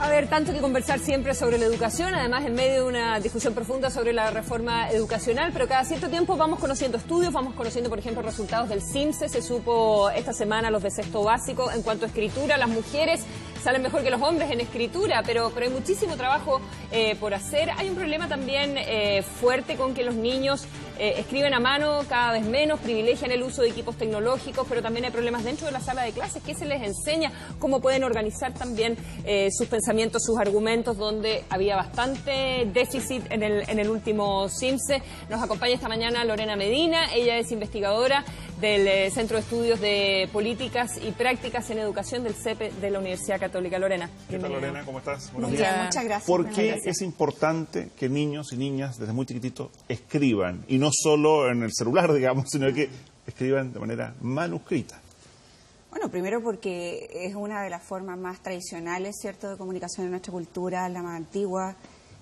A ver, tanto que conversar siempre sobre la educación, además en medio de una discusión profunda sobre la reforma educacional, pero cada cierto tiempo vamos conociendo estudios, vamos conociendo, por ejemplo, resultados del CIMSE. Se supo esta semana los de sexto básico. En cuanto a escritura, las mujeres salen mejor que los hombres en escritura, pero hay muchísimo trabajo por hacer. Hay un problema también fuerte con que los niños escriben a mano cada vez menos, privilegian el uso de equipos tecnológicos, pero también hay problemas dentro de la sala de clases. ¿Qué se les enseña? ¿Cómo pueden organizar también sus pensamientos, sus argumentos, donde había bastante déficit en el último CIMSE? Nos acompaña esta mañana Lorena Medina. Ella es investigadora del Centro de Estudios de Políticas y Prácticas en Educación del CEPE de la Universidad Católica. Lorena, ¿qué tal, Lorena? ¿Cómo estás? Buenos días. Muchas gracias. ¿Por qué es importante que niños y niñas desde muy chiquititos escriban? Y no solo en el celular, digamos, sino que escriban de manera manuscrita. Bueno, primero porque es una de las formas más tradicionales, ¿cierto?, de comunicación en nuestra cultura, la más antigua,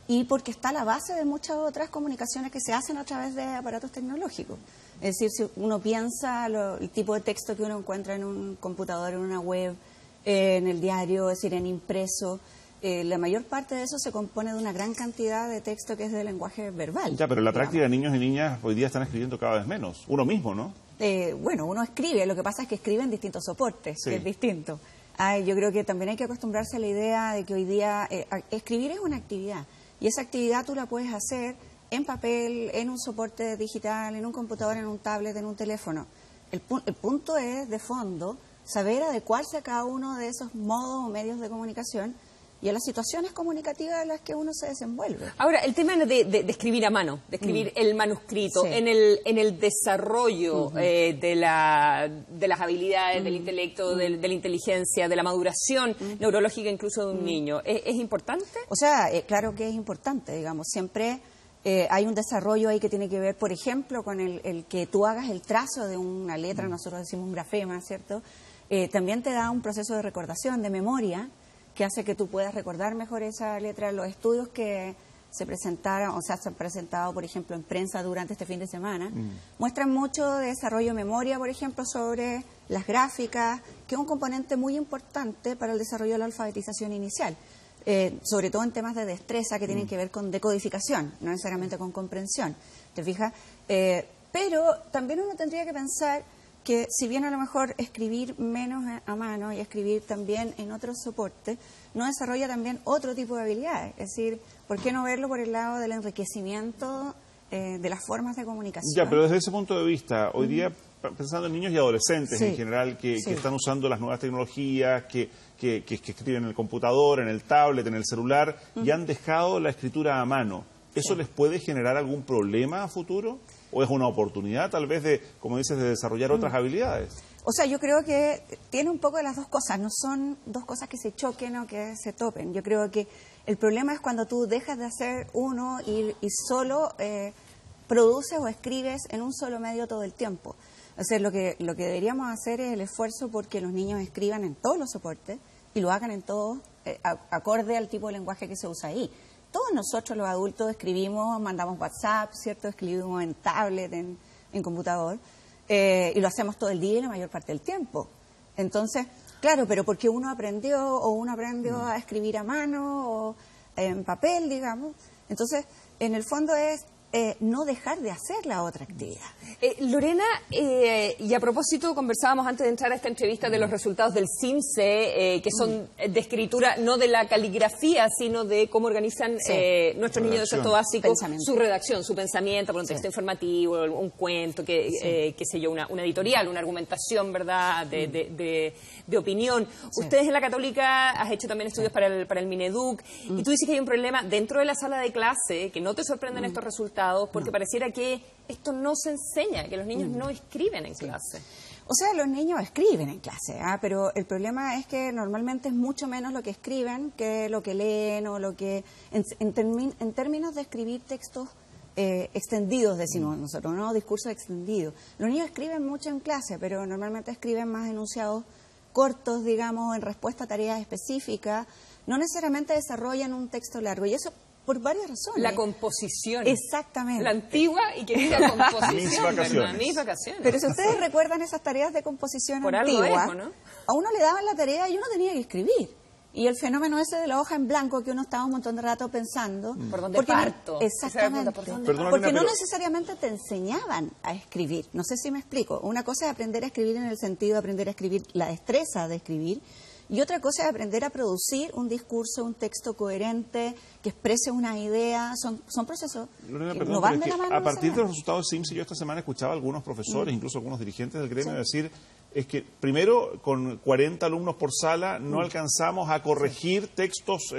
y porque está a la base de muchas otras comunicaciones que se hacen a través de aparatos tecnológicos. Es decir, si uno piensa el tipo de texto que uno encuentra en un computador, en una web, en el diario, es decir, en impreso, la mayor parte de eso se compone de una gran cantidad de texto que es de lenguaje verbal. Ya, pero en la práctica de niños y niñas hoy día están escribiendo cada vez menos. Uno mismo, ¿no? Bueno, uno escribe, lo que pasa es que escribe en distintos soportes, sí, que es distinto. Yo creo que también hay que acostumbrarse a la idea de que hoy día escribir es una actividad, y esa actividad tú la puedes hacer en papel, en un soporte digital, en un computador, en un tablet, en un teléfono. El punto es, de fondo, saber adecuarse a cada uno de esos modos o medios de comunicación y a las situaciones comunicativas en las que uno se desenvuelve. Ahora, el tema de escribir a mano, de escribir el manuscrito, sí, en el desarrollo de las habilidades, del intelecto, de la inteligencia, de la maduración neurológica incluso de un niño, ¿es importante? O sea, claro que es importante, digamos, siempre hay un desarrollo ahí que tiene que ver, por ejemplo, con el que tú hagas el trazo de una letra, nosotros decimos un grafema, ¿cierto? También te da un proceso de recordación, de memoria, que hace que tú puedas recordar mejor esa letra. Los estudios que se presentaron, o sea, se han presentado, por ejemplo, en prensa durante este fin de semana, muestran mucho de desarrollo de memoria, por ejemplo, sobre las gráficas, que es un componente muy importante para el desarrollo de la alfabetización inicial, sobre todo en temas de destreza que tienen que ver con decodificación, no necesariamente con comprensión, ¿te fijas? Pero también uno tendría que pensar que si bien a lo mejor escribir menos a mano y escribir también en otros soportes, no desarrolla también otro tipo de habilidades. Es decir, ¿por qué no verlo por el lado del enriquecimiento de las formas de comunicación? Ya, pero desde ese punto de vista, hoy día, pensando en niños y adolescentes en general, que están usando las nuevas tecnologías, que escriben en el computador, en el tablet, en el celular, y han dejado la escritura a mano, ¿eso les puede generar algún problema a futuro? ¿O es una oportunidad, tal vez, de, como dices, de desarrollar otras habilidades? O sea, yo creo que tiene un poco de las dos cosas. No son dos cosas que se choquen o que se topen. Yo creo que el problema es cuando tú dejas de hacer uno y solo produces o escribes en un solo medio todo el tiempo. O sea, lo que deberíamos hacer es el esfuerzo porque los niños escriban en todos los soportes y lo hagan en todos, acorde al tipo de lenguaje que se usa ahí. Todos nosotros los adultos escribimos, mandamos WhatsApp, ¿cierto? Escribimos en tablet, en computador, y lo hacemos todo el día y la mayor parte del tiempo. Entonces, claro, pero porque uno aprendió a escribir a mano o en papel, digamos. Entonces, en el fondo es no dejar de hacer la otra actividad. Lorena, y a propósito, conversábamos antes de entrar a esta entrevista de los resultados del CIMSE, que son de escritura, no de la caligrafía, sino de cómo organizan nuestros niños de sexto básico su redacción, su pensamiento, por un texto informativo, un cuento, qué sé yo, una editorial, una argumentación, ¿verdad?, de opinión. Ustedes en la Católica has hecho también estudios para el Mineduc, y tú dices que hay un problema dentro de la sala de clase, que no te sorprenden estos resultados, porque pareciera que esto no se enseña, que los niños no escriben en clase. O sea, los niños escriben en clase, pero el problema es que normalmente es mucho menos lo que escriben que lo que leen o lo que... En términos de escribir textos extendidos, decimos nosotros, ¿no? Discursos extendidos. Los niños escriben mucho en clase, pero normalmente escriben más enunciados cortos, digamos, en respuesta a tareas específicas. No necesariamente desarrollan un texto largo, y eso por varias razones. La composición. Exactamente. La antigua y querida composición. Mis vacaciones. Mis vacaciones. Pero si ustedes recuerdan esas tareas de composición por antigua, algo es, ¿no? a uno le daban la tarea y uno tenía que escribir. Y el fenómeno ese de la hoja en blanco que uno estaba un montón de rato pensando. ¿Por dónde parto? Exactamente. Perdona, porque Lorena, no necesariamente te enseñaban a escribir. No sé si me explico. Una cosa es aprender a escribir en el sentido de aprender a escribir, la destreza de escribir. Y otra cosa es aprender a producir un discurso, un texto coherente, que exprese una idea. Son procesos Lorena, que perdón, no van de pero la es que mano. a partir de los resultados de SIMS, yo esta semana escuchaba a algunos profesores, incluso algunos dirigentes del gremio, decir es que primero con 40 alumnos por sala no alcanzamos a corregir textos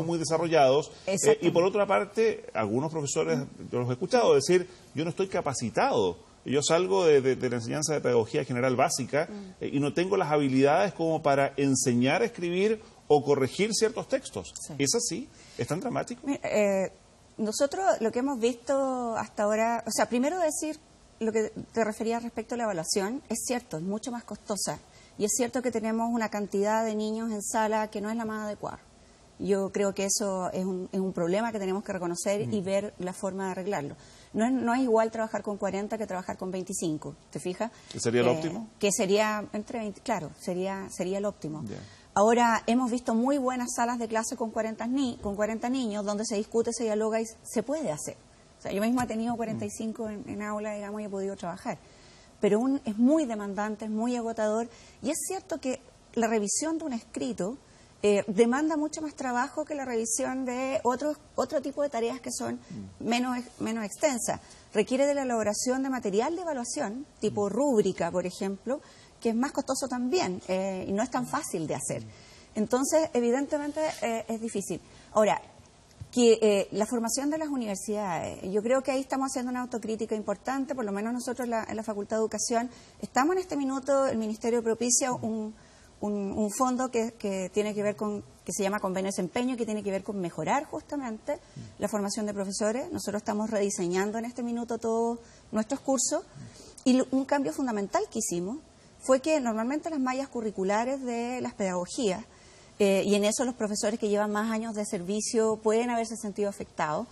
muy desarrollados, y por otra parte algunos profesores, yo los he escuchado decir, yo no estoy capacitado. Yo salgo de la enseñanza de pedagogía general básica y no tengo las habilidades como para enseñar a escribir o corregir ciertos textos. Sí. ¿Es así? ¿Es tan dramático? Nosotros lo que hemos visto hasta ahora, o sea, primero decir lo que te refería respecto a la evaluación, es cierto, es mucho más costosa y es cierto que tenemos una cantidad de niños en sala que no es la más adecuada. Yo creo que eso es un problema que tenemos que reconocer y ver la forma de arreglarlo. No es igual trabajar con 40 que trabajar con 25, ¿te fijas? ¿Qué sería el óptimo? Que sería entre 20, claro, sería el óptimo. Yeah. Ahora, hemos visto muy buenas salas de clase con 40 niños donde se discute, se dialoga y se puede hacer. O sea, yo misma he tenido 45 en aula, digamos, y he podido trabajar. Pero es muy demandante, es muy agotador y es cierto que la revisión de un escrito demanda mucho más trabajo que la revisión de otro tipo de tareas que son menos extensas. Requiere de la elaboración de material de evaluación, tipo rúbrica, por ejemplo, que es más costoso también y no es tan fácil de hacer. Entonces, evidentemente, es difícil. Ahora, que la formación de las universidades, yo creo que ahí estamos haciendo una autocrítica importante, por lo menos nosotros en la Facultad de Educación, estamos en este minuto, el Ministerio propicia un fondo que tiene que ver que se llama Convenio de Desempeño, que tiene que ver con mejorar justamente la formación de profesores. Nosotros estamos rediseñando en este minuto todos nuestros cursos y un cambio fundamental que hicimos fue que normalmente las mallas curriculares de las pedagogías, y en eso los profesores que llevan más años de servicio pueden haberse sentido afectados,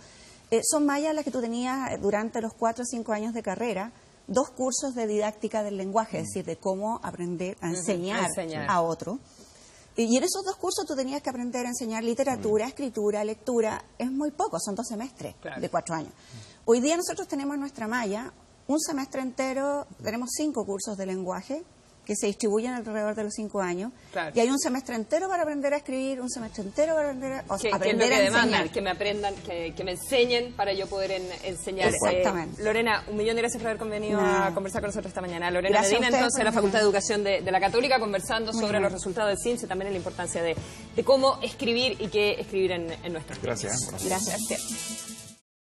son mallas en las que tú tenías durante los 4 o 5 años de carrera 2 cursos de didáctica del lenguaje, es decir, de cómo aprender a enseñar a otro. Y en esos 2 cursos tú tenías que aprender a enseñar literatura, escritura, lectura. Es muy poco, son 2 semestres de 4 años. Hoy día nosotros tenemos en nuestra malla un semestre entero, tenemos 5 cursos de lenguaje que se distribuyen alrededor de los 5 años. Claro. Y hay un semestre entero para aprender a escribir, un semestre entero para aprender a enseñar. Que me aprendan, que me enseñen para yo poder enseñar. Exactamente. Lorena, un millón de gracias por haber convenido a conversar con nosotros esta mañana. Lorena Medina, entonces, de la Facultad de Educación de la Católica, conversando sobre los resultados del SIMS y también la importancia de cómo escribir y qué escribir en nuestros Gracias. Gracias.